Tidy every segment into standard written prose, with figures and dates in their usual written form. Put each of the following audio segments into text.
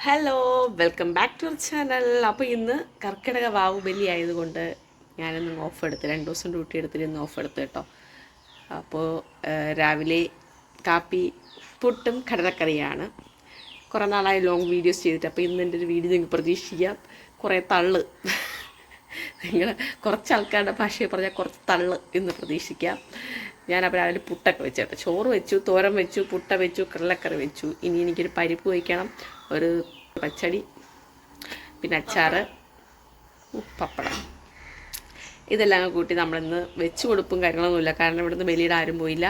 Hello, welcome back to our channel. അപ്പോൾ ഇന്ന് കർക്കിടക വാവുബലി ആയതുകൊണ്ട് ഞാനിന്ന് ഓഫ് എടുത്ത് 2 ദിവസം ഡ്യൂട്ടി എടുത്തിട്ട് ഇന്ന് ഓഫ് എടുത്ത് കേട്ടോ. അപ്പോൾ രാവിലെ കാപ്പി പുട്ടും കടലക്കറിയാണ്. കുറേ നാളായി ലോങ് വീഡിയോസ് ചെയ്തിട്ട്, അപ്പോൾ ഇന്ന് എൻ്റെ ഒരു വീഡിയോ നിങ്ങൾക്ക് പ്രതീക്ഷിക്കാം. കുറേ തള്ള് നിങ്ങൾ കുറച്ച് ആൾക്കാരുടെ ഭാഷയെ പറഞ്ഞാൽ കുറച്ച് തള്ള് ഇന്ന് പ്രതീക്ഷിക്കാം. ഞാനപ്പോൾ രാവിലെ പുട്ടൊക്കെ വെച്ചു കേട്ടോ. ചോറ് വെച്ചു, തോരൻ വെച്ചു, പുട്ട വെച്ചു, കടലക്കറി വെച്ചു. ഇനി എനിക്കൊരു പരിപ്പ് വയ്ക്കണം, ഒരു പച്ചടി, പിന്നെ അച്ചാറ്, പപ്പടം. ഇതെല്ലാം കൂട്ടി നമ്മളിന്ന് വെച്ച് കൊടുപ്പും കാര്യങ്ങളൊന്നുമില്ല. കാരണം ഇവിടുന്ന് ബലിയുടെ ആരും പോയില്ല.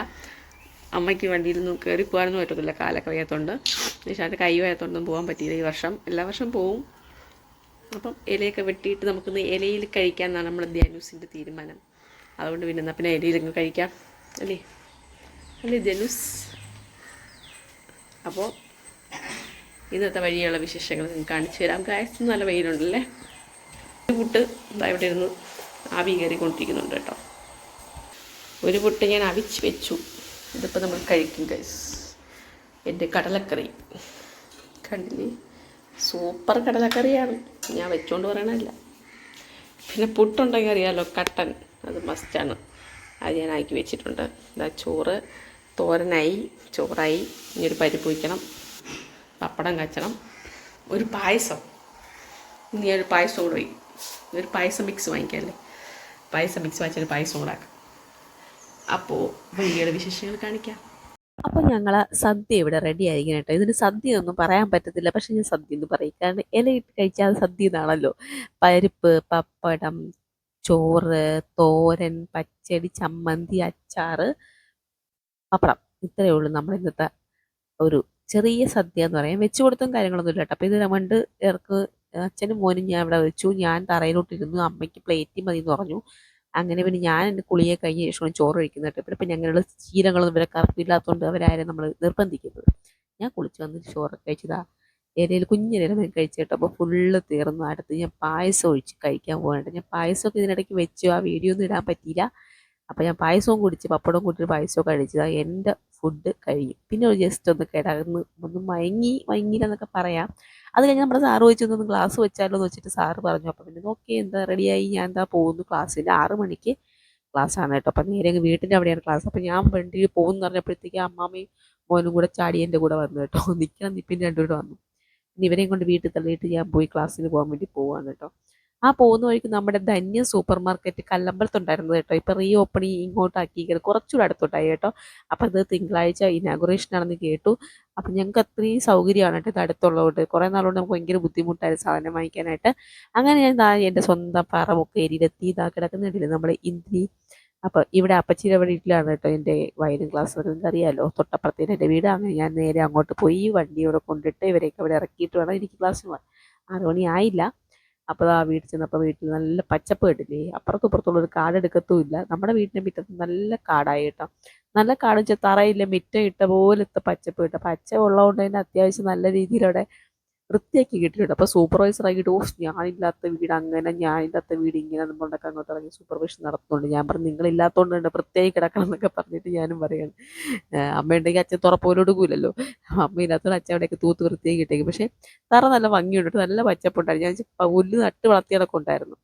അമ്മയ്ക്ക് വണ്ടിയിലൊന്നും കയറി പോകാനൊന്നും പറ്റത്തില്ല, കാലൊക്കെ വയ്യാത്തതുകൊണ്ട്. നിശാൻ്റെ കൈ വയ്യാത്തതുകൊണ്ടൊന്നും പോകാൻ പറ്റിയില്ല ഈ വർഷം. എല്ലാ വർഷം പോവും. അപ്പം ഇലയൊക്കെ വെട്ടിയിട്ട് നമുക്കിന്ന് ഇലയിൽ കഴിക്കാമെന്നാണ് നമ്മുടെ ധ്യാനൂസിൻ്റെ തീരുമാനം. അതുകൊണ്ട് പിന്നെ എന്നാൽ പിന്നെ ഇലയിലങ്ങ് കഴിക്കാം അല്ലേ അല്ലേ ധ്യാനൂസ്? അപ്പോൾ ഇന്നത്തെ വഴിയുള്ള വിശേഷങ്ങൾ നിങ്ങൾക്ക് കാണിച്ചു തരാം. ഗായ്സ്, നല്ല വെയിലുണ്ടല്ലേ. ഒരു പുട്ട് ഇവിടെ ഇരുന്ന് ആവി കയറിക്കൊണ്ടിരിക്കുന്നുണ്ട് കേട്ടോ. ഒരു പുട്ട് ഞാൻ അവിച്ച് വെച്ചു. ഇതിപ്പോൾ നമ്മൾ കഴിക്കും ഗൈസ്. എൻ്റെ കടലക്കറി കണ്ടില്ലേ, സൂപ്പർ കടലക്കറിയാണ്, ഞാൻ വെച്ചുകൊണ്ട് പറയണമല്ല. പിന്നെ പുട്ടുണ്ടെങ്കിൽ അറിയാമല്ലോ, കട്ടൻ, അത് മസ്റ്റാണ്. അത് ഞാൻ ആക്കി വെച്ചിട്ടുണ്ട്. ഇതാ ചോറ്, തോരനായി, ചോറായി. ഇനി ഒരു പരിപ്പ് വയ്ക്കണം, പപ്പടം കാച്ചണം, ഒരു പായസം. ഇനി ഒരു പായസം കൂടെ വയ്ക്കും. ഒരു പായസം മിക്സ് വാങ്ങിക്കാമല്ലേ, പായസം മിക്സ് വാങ്ങിച്ചൊരു പായസം കൂടെ ആക്കാം. അപ്പോൾ വഴിയുടെ വിശേഷങ്ങൾ കാണിക്കാം. അപ്പോൾ ഞങ്ങൾ സദ്യ ഇവിടെ റെഡി ആയിരിക്കും കേട്ടോ. ഇതിന് സദ്യ ഒന്നും പറയാൻ പറ്റത്തില്ല, പക്ഷെ ഞാൻ സദ്യ എന്ന് പറയും. കാരണം ഇലയിട്ട് കഴിച്ചാൽ സദ്യ എന്നാണല്ലോ. പരിപ്പ്, പപ്പടം, ചോറ്, തോരൻ, പച്ചടി, ചമ്മന്തി, അച്ചാറ്, പപ്പടം. ഇത്രയേ ഉള്ളൂ നമ്മുടെ ഇന്നത്തെ ഒരു ചെറിയ സദ്യ എന്ന് പറയാം. വെച്ച് കൊടുത്തും കാര്യങ്ങളൊന്നും ഇല്ല കേട്ടോ. അപ്പോൾ ഇത് പണ്ട് ഇവർക്ക് അച്ഛനും മോനും ഞാൻ ഇവിടെ വെച്ചു. ഞാൻ തറയിലോട്ടിരുന്നു. അമ്മയ്ക്ക് പ്ലേറ്റ് മതി എന്ന് പറഞ്ഞു. അങ്ങനെ പിന്നെ ഞാൻ എൻ്റെ കുളിയെ കഴിഞ്ഞ ശേഷമാണ് ചോറ് കഴിക്കുന്നത് കേട്ടോ. പിന്നെ ഞങ്ങളുടെ ശീലങ്ങളൊന്നും ഇവരെ കറപ്പില്ലാത്തതുകൊണ്ട് അവരാരും നമ്മൾ നിർബന്ധിക്കുന്നത്. ഞാൻ കുളിച്ച് വന്നിട്ട് ചോറൊക്കെ കഴിച്ചതാ ഇലയിൽ കുഞ്ഞില കഴിച്ചു കേട്ടോ. അപ്പോൾ ഫുള്ള് തീർന്നു. അടുത്ത് ഞാൻ പായസം ഒഴിച്ച് കഴിക്കാൻ പോകണ്ട. ഞാൻ പായസമൊക്കെ ഇതിനിടയ്ക്ക് വെച്ചു, ആ വീഡിയോ ഒന്നും ഇടാൻ പറ്റിയില്ല. അപ്പോൾ ഞാൻ പായസവും കുടിച്ച് പപ്പടവും കൂട്ടിയിട്ട് പായസമൊക്കെ കഴിച്ചതാണ്. എൻ്റെ ഫുഡ് കഴിഞ്ഞു. പിന്നെ ഒരു ജസ്റ്റ് ഒന്ന് കിടന്ന് ഒന്ന് മയങ്ങിയില്ലെന്നൊക്കെ പറയാം. അത് കഴിഞ്ഞ് നമ്മുടെ സാറ് ചോദിച്ചൊന്ന് ക്ലാസ് വെച്ചാലോ എന്ന് വെച്ചിട്ട് സാറ് പറഞ്ഞു. അപ്പം പിന്നെ നോക്കി എന്താ റെഡിയായി, ഞാൻ എന്താ പോകുന്നു ക്ലാസ്സിൽ. 6 മണിക്ക് ക്ലാസ്സാണ് കേട്ടോ. അപ്പം നേരെ വീട്ടിൻ്റെ അവിടെയാണ് ക്ലാസ്. അപ്പം ഞാൻ വണ്ടിയിൽ പോകുമെന്ന് പറഞ്ഞപ്പോഴത്തേക്ക് അമ്മാമ്മയും മോനും കൂടെ ചാടി എൻ്റെ കൂടെ വന്നു കേട്ടോ. നിൽക്കണം നിപ്പിൻ്റെ രണ്ടുകൂടെ വന്നു. ഇനി ഇവരെയും കൊണ്ട് വീട്ടിൽ തള്ളിയിട്ട് ഞാൻ പോയി ക്ലാസ്സിന് പോകാൻ വേണ്ടി പോവാണ് കേട്ടോ. ആ പോകുന്ന വഴിക്ക് നമ്മുടെ ധന്യ സൂപ്പർ മാർക്കറ്റ് കല്ലമ്പലത്തുണ്ടായിരുന്നത് കേട്ടോ. ഇപ്പം റീ ഓപ്പണിങ് ഇങ്ങോട്ടാക്കിയിരിക്കുന്നത്, കുറച്ചുകൂടെ അടുത്തോട്ടായി കേട്ടോ. അപ്പം അത് തിങ്കളാഴ്ച ഇനാഗുറേഷൻ ആണെന്ന് കേട്ടു. അപ്പം ഞങ്ങൾക്ക് അത്രയും സൗകര്യമാണ് കേട്ടോ ഇത് അടുത്തുള്ളതുകൊണ്ട്. കുറേ നാളുകൊണ്ട് നമുക്ക് ഭയങ്കര ബുദ്ധിമുട്ടായിരുന്നു സാധനം വാങ്ങിക്കാനായിട്ട്. അങ്ങനെ ഞാൻ എൻ്റെ സ്വന്തം പറമൊക്കെ എരിയിലെത്തി ഇതാ കിടക്കുന്നുണ്ടല്ലേ നമ്മുടെ ഇന്ദ്രി. അപ്പോൾ ഇവിടെ അപ്പച്ചിയുടെ വീട്ടിലാണ് കേട്ടോ എൻ്റെ വയലിൻ ക്ലാസ്. നിങ്ങൾക്ക് അറിയാമല്ലോ, തൊട്ടപ്പുറത്തേന് എൻ്റെ വീട്. അങ്ങനെ ഞാൻ നേരെ അങ്ങോട്ട് പോയി വണ്ടി ഇവിടെ കൊണ്ടിട്ട് ഇവരെയൊക്കെ ഇവിടെ ഇറക്കിയിട്ട് വേണം എനിക്ക് ക്ലാസ്സിന് പോകാൻ. 6 മണി ആയില്ല. അപ്പോൾ ആ വീട്ടിൽ ചെന്നപ്പോൾ വീട്ടിൽ നല്ല പച്ചപ്പ് കേട്ടില്ലേ. അപ്പുറത്തും ഇപ്പുറത്തുള്ളൊരു കാടെടുക്കത്തും ഇല്ല. നമ്മുടെ വീടിൻ്റെ മുറ്റത്ത് നല്ല കാടായി കേട്ടോ. നല്ല കാട് വെച്ചാൽ തറയില്ല, മിറ്റം ഇട്ട പോലത്തെ പച്ചപ്പ് കിട്ടും. പച്ച ഉള്ളതുകൊണ്ട് തന്നെ അത്യാവശ്യം നല്ല രീതിയിലവിടെ വൃത്തിയാക്കി കിട്ടിയിട്ടുണ്ട്. അപ്പോൾ സൂപ്പർവൈസറാക്കിയിട്ട് ഞാനില്ലാത്ത വീട് അങ്ങനെ, ഞാനില്ലാത്ത വീട് ഇങ്ങനെ നമ്മളുടെ അങ്ങോട്ട് ഇറങ്ങി സൂപ്പർവിഷൻ നടത്തുന്നുണ്ട്. ഞാൻ പറഞ്ഞു നിങ്ങളില്ലാത്തതുകൊണ്ട് തന്നെ പ്രത്യേകം കിടക്കണം എന്നൊക്കെ പറഞ്ഞിട്ട് ഞാനും പറയാണ്. അമ്മയുണ്ടെങ്കിൽ അച്ഛൻ തുറപ്പോലോടുകൂലല്ലോ. അമ്മയില്ലാത്തതുകൊണ്ട് അച്ഛൻ അവിടെയൊക്കെ തൂത്ത് വൃത്തിയാക്കി കിട്ടേക്കും. പക്ഷേ തറ നല്ല ഭംഗിയുണ്ട്, നല്ല പച്ചപ്പുണ്ടായിരുന്നു. ഞാൻ പുല്ല് നട്ട് വളർത്തിയതൊക്കെ ഉണ്ടായിരുന്നു.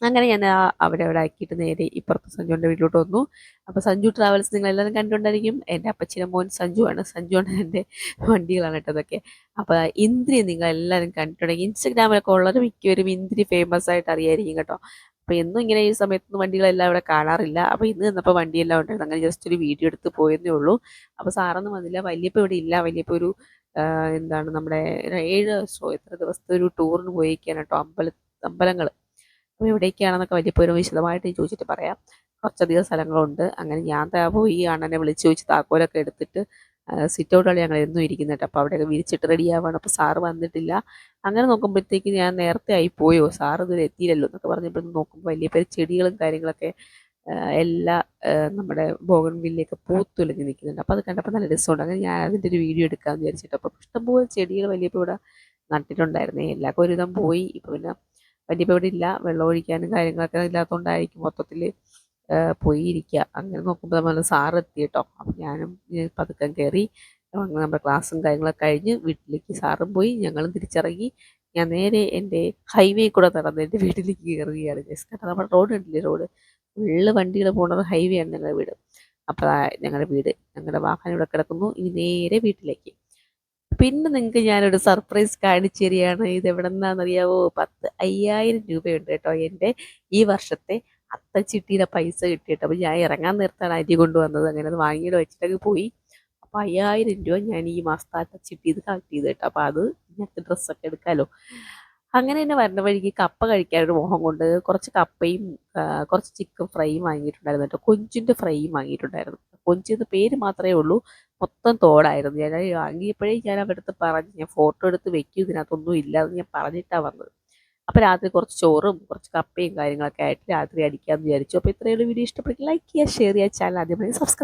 അങ്ങനെ ഞാൻ അവിടെ ആക്കിയിട്ട് നേരെ ഇപ്പുറത്ത് സഞ്ജുവിൻ്റെ വീട്ടിലോട്ട് വന്നു. അപ്പോൾ സഞ്ജു ട്രാവൽസ് നിങ്ങളെല്ലാവരും കണ്ടുകൊണ്ടായിരിക്കും. എൻ്റെ അപ്പച്ചിയുടെ മോൻ സഞ്ജുവാണ്. സഞ്ജുവാണ് എൻ്റെ വണ്ടികളാണ് കേട്ടോ അതൊക്കെ. അപ്പോൾ ഇന്ദ്രി നിങ്ങളെല്ലാവരും കണ്ടിട്ടുണ്ടെങ്കിൽ ഇൻസ്റ്റഗ്രാമിലൊക്കെ ഉള്ളവർ മിക്കവരും ഇന്ദ്രി ഫേമസ് ആയിട്ട് അറിയായിരിക്കും കേട്ടോ. അപ്പോൾ എന്നും ഇങ്ങനെ ഈ സമയത്തൊന്നും വണ്ടികളെല്ലാം ഇവിടെ കാണാറില്ല. അപ്പോൾ ഇന്ന് നിന്നപ്പോൾ വണ്ടിയെല്ലാം ഉണ്ടായിരുന്നു. അങ്ങനെ ജസ്റ്റ് ഒരു വീഡിയോ എടുത്ത് പോയെന്നേ ഉള്ളൂ. അപ്പോൾ സാറൊന്നും വന്നില്ല. വലിയപ്പോൾ ഇവിടെ ഇല്ല. വലിയപ്പോൾ ഒരു എന്താണ് നമ്മുടെ 7 ദിവസമോ എത്ര ദിവസത്തെ ഒരു ടൂറിന് പോയിരിക്കുകയാണ് കേട്ടോ. അമ്പലങ്ങൾ. അപ്പോൾ എവിടേക്കാണെന്നൊക്കെ വലിയപ്പോഴും വിശദമായിട്ട് ചോദിച്ചിട്ട് പറയാം. കുറച്ചധികം സ്ഥലങ്ങളുണ്ട്. അങ്ങനെ ഞാൻ പോയി അണ്ണനെ വിളിച്ച് ചോദിച്ച് താക്കോലൊക്കെ എടുത്തിട്ട് സിറ്റ് ഔട്ടാണ് ഞങ്ങൾ എന്നും ഇരിക്കുന്നത്. അപ്പോൾ അവിടെയൊക്കെ വിരിച്ചിട്ട് റെഡി ആവുകയാണ്. അപ്പോൾ സാറ് വന്നിട്ടില്ല. അങ്ങനെ നോക്കുമ്പോഴത്തേക്ക് ഞാൻ നേരത്തെ ആയി പോയോ, സാറ് ഇതുവരെ എത്തിയില്ലല്ലോ എന്നൊക്കെ പറഞ്ഞപ്പോൾ നോക്കുമ്പോൾ വലിയ പേര് ചെടികളും കാര്യങ്ങളൊക്കെ എല്ലാ നമ്മുടെ ബോഗൺവില്ലയൊക്കെ പൂത്തുലഞ്ഞ് നിൽക്കുന്നുണ്ട്. അപ്പോൾ അത് കണ്ടപ്പോൾ നല്ല രസമുണ്ട്. അങ്ങനെ ഞാൻ അതിൻ്റെ ഒരു വീഡിയോ എടുക്കാമെന്ന് വിചാരിച്ചിട്ട്. അപ്പോൾ ഇഷ്ടംപോലെ ചെടികൾ വലിയപ്പോൾ ഇവിടെ നട്ടിട്ടുണ്ടായിരുന്നേ. എല്ലാവർക്കും ഒരുവിധം പോയി. ഇപ്പോൾ പിന്നെ വലിയപ്പോൾ ഇവിടെ ഇല്ല. വെള്ളം ഒഴിക്കാനും കാര്യങ്ങളൊക്കെ ഇല്ലാത്തതുകൊണ്ടായിരിക്കും മൊത്തത്തിൽ പോയി ഇരിക്കുക. അങ്ങനെ നോക്കുമ്പോൾ നമ്മൾ സാറ് എത്തി കേട്ടോ. അപ്പം ഞാനും പതുക്കം കയറി നമ്മുടെ ക്ലാസ്സും കാര്യങ്ങളൊക്കെ കഴിഞ്ഞ് വീട്ടിലേക്ക് സാറും പോയി, ഞങ്ങളും തിരിച്ചിറങ്ങി. ഞാൻ നേരെ എൻ്റെ ഹൈവേ കൂടെ നടന്ന് എൻ്റെ വീട്ടിലേക്ക് കയറുകയാണ് ജസ്റ്റ്. കാരണം നമ്മുടെ റോഡ് ഉണ്ടല്ലേ, റോഡ് ഫുള്ള് വണ്ടികൾ പോകുന്നത് ഹൈവേ ആണ് ഞങ്ങളുടെ വീട്. അപ്പോൾ ഞങ്ങളുടെ വീട്, ഞങ്ങളുടെ വാഹനം ഇവിടെ കിടക്കുന്നു. ഇനി നേരെ വീട്ടിലേക്ക്. പിന്നെ നിങ്ങൾക്ക് ഞാനൊരു സർപ്രൈസ് കാണിച്ചു തരികയാണ്. ഇത് എവിടെ നിന്നാണെന്നറിയാവോ? 5000 രൂപയുണ്ട് കേട്ടോ എൻ്റെ ഈ വർഷത്തെ അത്തച്ചിട്ടിയുടെ പൈസ കിട്ടിയിട്ട്. അപ്പോൾ ഞാൻ ഇറങ്ങാൻ നേരത്താണ് അരി കൊണ്ടുവന്നത്. അങ്ങനെ അത് വാങ്ങിയിട്ട് വെച്ചിട്ടൊക്കെ പോയി. അപ്പോൾ 5000 രൂപ ഞാൻ ഈ മാസത്തെ അത്തച്ചിട്ടി ഇത് കളക്ട് ചെയ്ത് കേട്ടോ. അപ്പോൾ അത് ഞങ്ങൾക്ക് ഡ്രസ്സൊക്കെ എടുക്കാമല്ലോ. അങ്ങനെ തന്നെ വരുന്ന വഴിക്ക് കപ്പ കഴിക്കാനൊരു മോഹം കൊണ്ട് കുറച്ച് കപ്പയും കുറച്ച് ചിക്കൻ ഫ്രൈയും വാങ്ങിയിട്ടുണ്ടായിരുന്നു കേട്ടോ. കൊഞ്ചിൻ്റെ ഫ്രൈയും വാങ്ങിയിട്ടുണ്ടായിരുന്നു. കൊഞ്ചെന്ന് പേര് മാത്രമേ ഉള്ളൂ, മൊത്തം തോടായിരുന്നു. ഞാൻ വാങ്ങിയപ്പോഴേ ഞാൻ അവരുടെ അടുത്ത് പറഞ്ഞു, ഞാൻ ഫോട്ടോ എടുത്ത് വെക്കും, ഇതിനകത്തൊന്നും ഇല്ല എന്ന് ഞാൻ പറഞ്ഞിട്ടാണ് വന്നത്. അപ്പോൾ രാത്രി കുറച്ച് ചോറും കുറച്ച് കപ്പയും കാര്യങ്ങളൊക്കെ ആയിട്ട് രാത്രി അടിക്കാമെന്ന് വിചാരിച്ചു. അപ്പോൾ ഇത്രയുള്ള വീഡിയോ ഇഷ്ടപ്പെട്ടെങ്കിൽ ലൈക്ക് ചെയ്യുക, ഷെയർ ചെയ്യുക, ചാനൽ ആദ്യമായി സബ്സ്ക്രൈബ്